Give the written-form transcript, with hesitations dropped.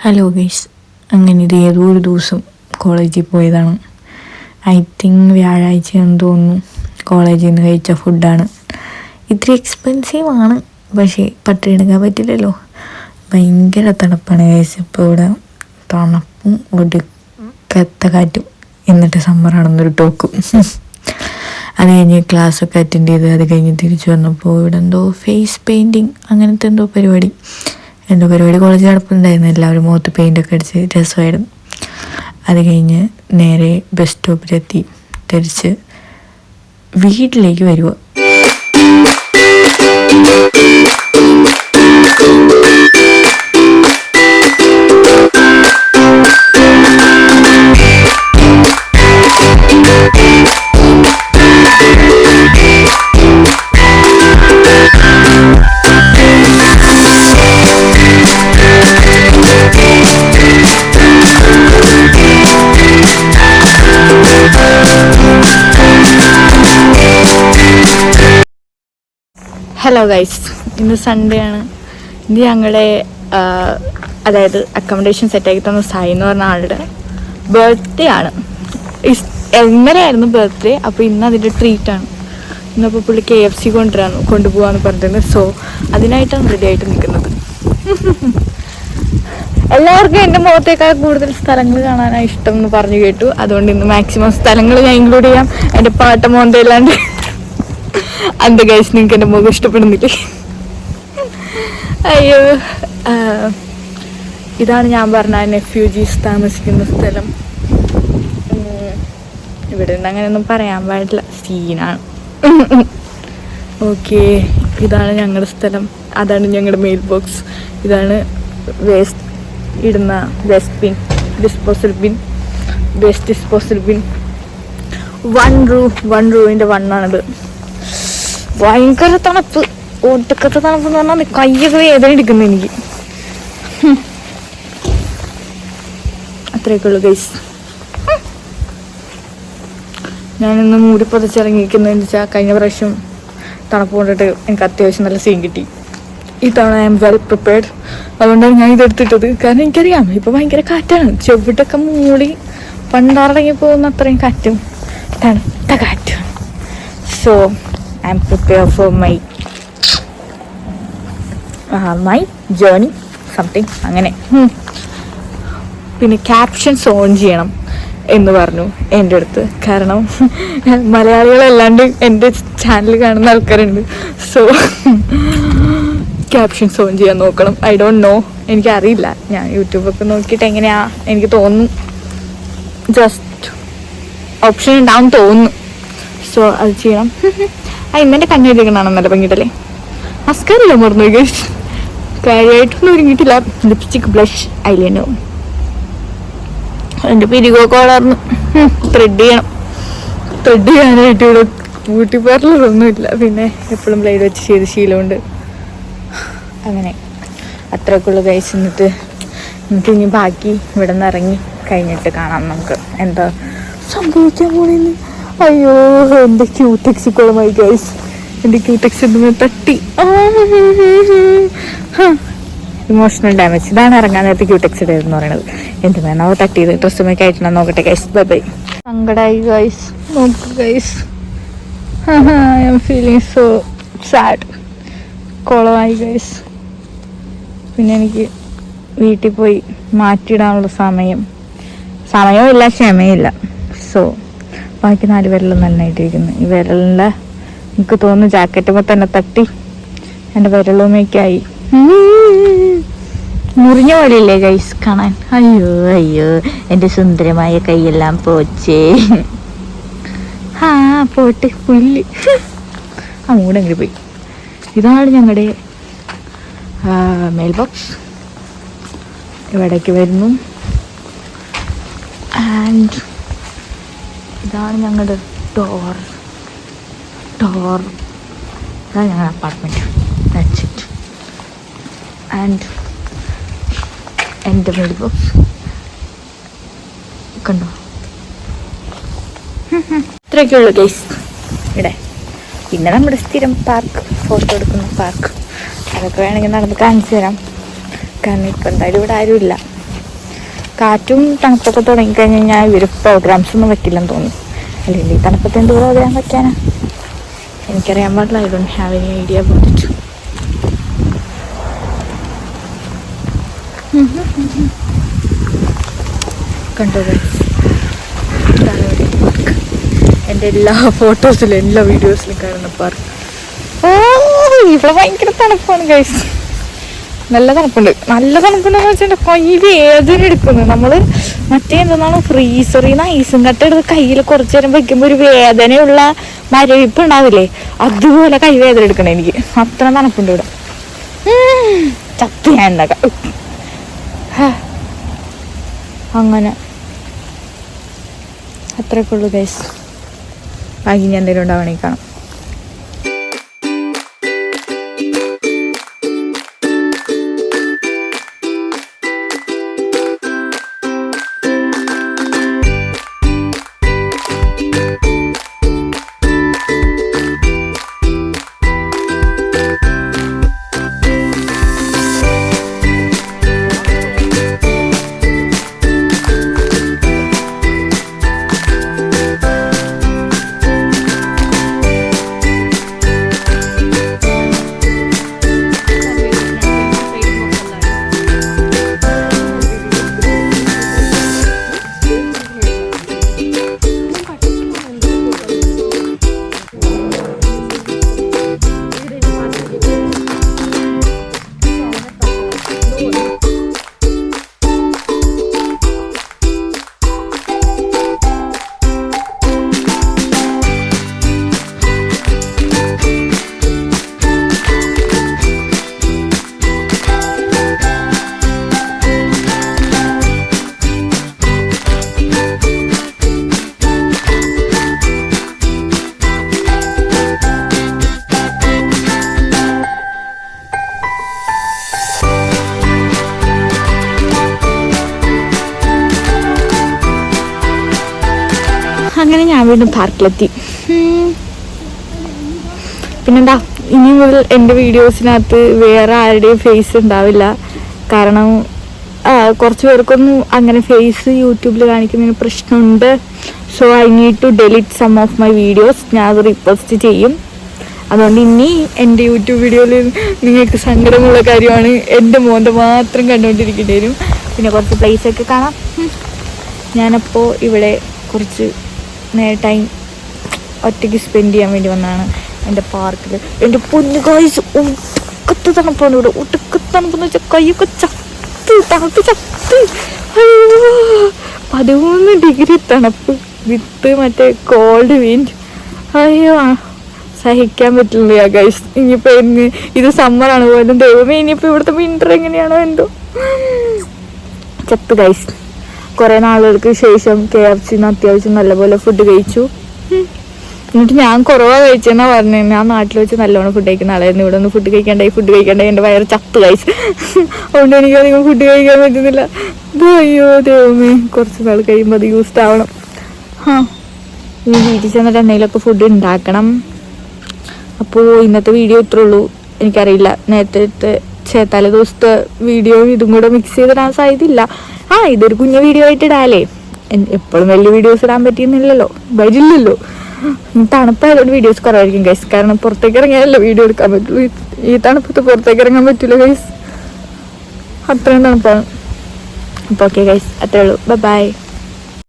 Hello guys, അങ്ങനെ ഇത് ഏതോ ഒരു ദിവസം കോളേജിൽ പോയതാണ്. ഐ തിങ്ക് വ്യാഴാഴ്ചയെന്ന് തോന്നുന്നു. കോളേജിൽ നിന്ന് കഴിച്ച ഫുഡാണ്. ഇത്തിരി എക്സ്പെൻസീവ് ആണ്, പക്ഷേ പട്ടിയെടുക്കാൻ പറ്റില്ലല്ലോ. ഭയങ്കര തണുപ്പാണ് ഗൈസ്. ഇപ്പോൾ ഇവിടെ തണുപ്പും ഒടുക്കത്ത കാറ്റും, എന്നിട്ട് സമ്മറാണെന്നൊരു ടോക്കും. അത് കഴിഞ്ഞ് ക്ലാസ്സൊക്കെ അറ്റൻഡ് ചെയ്ത് അത് കഴിഞ്ഞ് തിരിച്ചു വന്നപ്പോൾ ഇവിടെ എന്തോ ഫേസ് പെയിൻറ്റിങ് അങ്ങനത്തെ എന്തോ പരിപാടി കോളേജിൽ നടപ്പുണ്ടായിരുന്നു. എല്ലാവരും മുഖത്ത് പെയിൻ്റൊക്കെ അടിച്ച് രസമായിരുന്നു. അത് കഴിഞ്ഞ് നേരെ ബസ് സ്റ്റോപ്പിലെത്തി തിരിച്ച് വീട്ടിലേക്ക് വരിക. ഹലോ ഗൈസ്, ഇന്ന് സൺഡേ ആണ്. ഇത് ഞങ്ങളുടെ അതായത് അക്കോമഡേഷൻ സെറ്റാക്കി തന്ന സായി എന്ന് പറഞ്ഞ ആളുടെ ബർത്ത്ഡേ ആണ്. ഇന്നലെയായിരുന്നു ബർത്ത്ഡേ, അപ്പോൾ ഇന്ന് അതിൻ്റെ ട്രീറ്റാണ്. ഇന്നപ്പോൾ പുള്ളി KFC കൊണ്ടുപോകാമെന്ന് പറഞ്ഞിരുന്നു. സോ അതിനായിട്ടാണ് റെഡി ആയിട്ട് നിൽക്കുന്നത്. എല്ലാവർക്കും എൻ്റെ മുഖത്തേക്കാൾ കൂടുതൽ സ്ഥലങ്ങൾ കാണാനാണ് ഇഷ്ടം എന്ന് പറഞ്ഞു കേട്ടു. അതുകൊണ്ട് ഇന്ന് മാക്സിമം സ്ഥലങ്ങൾ ഞാൻ ഇൻക്ലൂഡ് ചെയ്യാം. എൻ്റെ പാട്ട മോന്തയില്ലാണ്ട് അന്ത ഗൈസ്, നിങ്ങൾക്ക് എൻ്റെ മുഖം ഇഷ്ടപ്പെടുന്നില്ലേ? അയ്യോ, ഇതാണ് ഞാൻ പറഞ്ഞ നെഫ്യൂജീസ് താമസിക്കുന്ന സ്ഥലം. ഇവിടെ നിന്ന് അങ്ങനെയൊന്നും പറയാൻ പാടില്ല, സീനാണ്. ഓക്കെ, ഇതാണ് ഞങ്ങളുടെ സ്ഥലം. അതാണ് ഞങ്ങളുടെ മെയിൽ ബോക്സ്. ഇതാണ് വേസ്റ്റ് ഇടുന്ന വേസ്റ്റ് ഡിസ്പോസൽ ബിൻ. വൺ റൂവിൻ്റെ വണ്ണാണിത്. ഭയങ്കര തണുപ്പ്, ഒടുക്കത്തെ തണുപ്പ് എന്ന് പറഞ്ഞാൽ കയ്യൊക്കെ വേദന എടുക്കുന്നു എനിക്ക്. അത്രയൊക്കെ ഉള്ളു ഗൈസ്. ഞാനിന്ന് മൂടി പൊതച്ചിറങ്ങിയിരിക്കുന്നതെന്ന് വെച്ചാൽ കഴിഞ്ഞ പ്രാവശ്യം തണുപ്പ് കൊണ്ടിട്ട് എനിക്ക് അത്യാവശ്യം നല്ല സീൻ കിട്ടി. ഈ തവണ ഐ എം വെൽ പ്രിപ്പയർഡ്. അതുകൊണ്ടാണ് ഞാൻ ഇതെടുത്തിട്ടത്. കാരണം എനിക്കറിയാം ഇപ്പോൾ ഭയങ്കര കാറ്റാണ്. ചെവിട്ടൊക്കെ മൂളി പണ്ടാറടങ്ങി പോകുന്ന അത്രയും കാറ്റും തണുത്ത കാറ്റും. So I am prepared for my journey something അങ്ങനെ. പിന്നെ ക്യാപ്ഷൻസ് ഓൺ ചെയ്യണം എന്ന് പറഞ്ഞു എൻ്റെ അടുത്ത്. കാരണം മലയാളികളല്ലാണ്ട് എൻ്റെ ചാനൽ കാണുന്ന ആൾക്കാരുണ്ട്. സോ ക്യാപ്ഷൻസ് ഓൺ ചെയ്യാൻ നോക്കണം. ഐ ഡോണ്ട് നോ, എനിക്കറിയില്ല. ഞാൻ യൂട്യൂബൊക്കെ നോക്കിയിട്ട് എങ്ങനെയാ എനിക്ക് തോന്നുന്നു, ജസ്റ്റ് ഓപ്ഷൻ ഉണ്ടാവും തോന്നുന്നു. സോ അത് ചെയ്യണം. ഇന്നെൻ്റെ കണ്ണെഴുതിക്കണാണ് നല്ല ഭംഗിയിട്ടല്ലേ. മസ്കാരല്ല മറന്നു ഗൈസ്. കാര്യമായിട്ടൊന്നും ഒരുങ്ങിയിട്ടില്ല. Lipstick, blush, eyeliner. എൻ്റെ പിരികൊക്കെ വളർന്നു. ത്രെഡ് ചെയ്യാനായിട്ട് ഇവിടെ ബ്യൂട്ടി പാർലറൊന്നുമില്ല. പിന്നെ എപ്പോഴും ബ്ലേഡ് വെച്ച് ചെയ്ത് ശീലമുണ്ട്. അങ്ങനെ അത്രയൊക്കെ ഉള്ളു ഗൈസ്. എന്നിട്ട് ഇനി ബാക്കി ഇവിടെ നിന്ന് ഇറങ്ങി കഴിഞ്ഞിട്ട് കാണാം നമുക്ക് എന്താ സംഭവിക്കാൻ പോണെന്ന്. അയ്യോ, എൻ്റെ ക്യൂടെക്സ് കുളമായി ഗൈസ്. എൻ്റെ ക്യൂടെക്സ് എന്തെന്ന് തട്ടി. Emotional damage. ഇതാണ് ഇറങ്ങാൻ നേരത്തെ ക്യൂടെക്സ് ഇടയെന്ന് പറയുന്നത്. എന്ത് വേണോ തട്ടിയത്. ഡ്രസ്സുമൊക്കെ ആയിട്ടാണ് നോക്കട്ടെ ഗൈസ്. ബൈ. സങ്കടായി ഗൈസ്. നോക്ക് guys, I am feeling so sad. കുളമായി ഗൈസ്. പിന്നെ എനിക്ക് വീട്ടിൽ പോയി മാറ്റിയിടാനുള്ള സമയവും ഇല്ല, ക്ഷമയില്ല. സോ ബാക്കി 4 വിരലും നന്നായിട്ടിരിക്കുന്നു. ഈ വിരലിൻ്റെ എനിക്ക് തോന്നുന്നു ജാക്കറ്റുമ്പോൾ തന്നെ തട്ടി എൻ്റെ വിരലുമേക്കായി. മുറിഞ്ഞ പോലെയില്ലേ ഗൈസ് കാണാൻ? അയ്യോ, എൻ്റെ സുന്ദരമായ കൈയെല്ലാം പോച്ചേ. പോട്ട് പുല്ല്. മൂടെങ്കിലും പോയി. ഇതാണ് ഞങ്ങളുടെ മെയിൽ ബോക്സ്. ഇവിടേക്ക് വരുന്നു. ആൻഡ് ഇതാണ് ഞങ്ങളുടെ ഡോർ. ഇതാണ് ഞങ്ങളുടെ അപ്പാർട്ട്മെൻറ്റ്. That's it. ആൻഡ് എൻ്റെ മെയിൽ ബോക്സ് കണ്ടോ? ഇത്രയൊക്കെ ഉള്ളു ഗൈസ് ഇവിടെ. പിന്നെ നമ്മുടെ സ്ഥിരം പാർക്ക്, ഫോട്ടോ എടുക്കുന്ന പാർക്ക്. അതൊക്കെ വേണമെങ്കിൽ നടന്ന് കാണിച്ചു തരാം. കാരണം ഇപ്പം എന്തായാലും ഇവിടെ ആരുമില്ല. കാറ്റും തണുപ്പൊക്കെ തുടങ്ങിക്കഴിഞ്ഞാൽ ഇവർ പ്രോഗ്രാംസ് ഒന്നും വെക്കില്ലെന്ന് തോന്നുന്നു. അല്ലെങ്കിൽ തണുപ്പത്ത് എന്ത് പ്രോഗ്രാം വെക്കാനാ എനിക്കറിയാൻ പാടില്ല. I don't have any idea about it. കണ്ടോ ഇതാണ് പാർക്ക്. എൻ്റെ എല്ലാ ഫോട്ടോസിലും എല്ലാ വീഡിയോസിലും കാണുന്ന പാർക്ക്. ഓ ഇവിടെ ഭയങ്കര തണുപ്പാണ് ഗൈസ്. നല്ല തണുപ്പുണ്ടെന്ന് വെച്ചാൽ കൈ വേദന എടുക്കുന്നു. നമ്മൾ മറ്റേ എന്താണ് ഫ്രീസറിൽ നിന്ന് ഐസും കട്ട എടുത്ത് കയ്യിൽ കുറച്ചു നേരം വെക്കുമ്പോൾ ഒരു വേദനയുള്ള മരവിപ്പ് ഉണ്ടാവില്ലേ, അതുപോലെ കൈ വേദന എടുക്കണം എനിക്ക്. അത്ര തണുപ്പുണ്ട് ഇവിടെ. ചത്ത് ഞാൻ ഉണ്ടാക്കാം. അങ്ങനെ അത്രയൊക്കെ ഉള്ളു ഗൈസ്. ബാക്കി ഞാൻ എന്തെങ്കിലും ഉണ്ടാവണമെങ്കിൽ കാണാം. അങ്ങനെ ഞാൻ വീണ്ടും പാർക്കിലെത്തി. പിന്നെന്താ, ഇനി മുതൽ എൻ്റെ വീഡിയോസിനകത്ത് വേറെ ആരുടെയും ഫേസ് ഉണ്ടാവില്ല. കാരണം കുറച്ച് പേർക്കൊന്നും അങ്ങനെ ഫേസ് യൂട്യൂബിൽ കാണിക്കുന്നതിന് പ്രശ്നമുണ്ട്. So I need to delete some of my videos. ഞാൻ അത് റിക്വസ്റ്റ് ചെയ്യും. അതുകൊണ്ട് ഇനി എൻ്റെ യൂട്യൂബ് വീഡിയോയിൽ നിങ്ങൾക്ക് സങ്കടമുള്ള കാര്യമാണ്, എൻ്റെ മോൻ്റെ മാത്രം കണ്ടുകൊണ്ടിരിക്കേണ്ടി വരും. പിന്നെ കുറച്ച് പ്ലേസൊക്കെ കാണാം. ഞാനപ്പോൾ ഇവിടെ കുറച്ച് ടൈം ഒറ്റയ്ക്ക് സ്പെൻഡ് ചെയ്യാൻ വേണ്ടി വന്നതാണ് എൻ്റെ പാർക്കിൽ. എൻ്റെ പൊന്നു ഗൈസ്, ഒടുക്കത്ത് തണുപ്പാണ് ഇവിടെ. ഒടുക്കത്ത് തണുപ്പെന്ന് വെച്ചാൽ കൈയൊക്കെ തണുപ്പ് ചത്ത്. അയ്യോ 13 ഡിഗ്രി തണുപ്പ് വിത്ത് മറ്റേ കോൾഡ് വിൻഡ്. അയ്യോ സഹിക്കാൻ പറ്റില്ല ഗൈസ്. ഇനിയിപ്പോൾ ഇത് സമ്മറാണ് പോലും ദൈവമേ, ഇനിയിപ്പോൾ ഇവിടുത്തെ വിൻ്റർ എങ്ങനെയാണോ എന്തോ. ചത്ത് ഗൈസ്. കുറേ നാളുകൾക്ക് ശേഷം KFC അത്യാവശ്യം നല്ലപോലെ ഫുഡ് കഴിച്ചു. എന്നിട്ട് ഞാൻ കുറവാണ് കഴിച്ചെന്നാ പറഞ്ഞു. ഞാൻ നാട്ടിൽ വെച്ച് നല്ലോണം ഫുഡ് കഴിക്കുന്ന ആളായിരുന്നു. ഇവിടെ ഒന്ന് ഫുഡ് കഴിക്കണ്ടായി എൻ്റെ വയറ് ചത്ത് കഴിച്ചു. അതുകൊണ്ട് എനിക്ക് അധികം ഫുഡ് കഴിക്കാൻ പറ്റുന്നില്ല. അയ്യോ ദൈവമേ, കുറച്ച് നാൾ കഴിയുമ്പോൾ അത് യൂസ്ഡ് ആവണം. ഇനി വീട്ടിൽ ചെന്നിട്ട് എന്തെങ്കിലുമൊക്കെ ഫുഡ് ഉണ്ടാക്കണം. അപ്പോൾ ഇന്നത്തെ വീഡിയോ ഇത്രേ ഉള്ളൂ. എനിക്കറിയില്ല, നേരത്തെ തലേ ദിവസത്തെ വീഡിയോ ഇതും കൂടെ മിക്സ് ചെയ്തിടാൻ സാധ്യതയില്ല. ഇതൊരു കുഞ്ഞു വീഡിയോ ആയിട്ട് ഇടാല്ലേ. എപ്പോഴും വലിയ വീഡിയോസ് ഇടാൻ പറ്റിയെന്നില്ലല്ലോ, വരില്ലല്ലോ. തണുപ്പായതുകൊണ്ട് വീഡിയോസ് കുറവായിരിക്കും ഗൈസ്. കാരണം പുറത്തേക്ക് ഇറങ്ങിയാലല്ലോ വീഡിയോ എടുക്കാൻ പറ്റുള്ളൂ. ഈ തണുപ്പത്ത് പുറത്തേക്ക് ഇറങ്ങാൻ പറ്റില്ല ഗൈസ്, അത്രയും തണുപ്പാണ്. അപ്പോൾ ഓക്കെ ഗൈസ്, അത്രേ ഉള്ളൂ. ബൈ.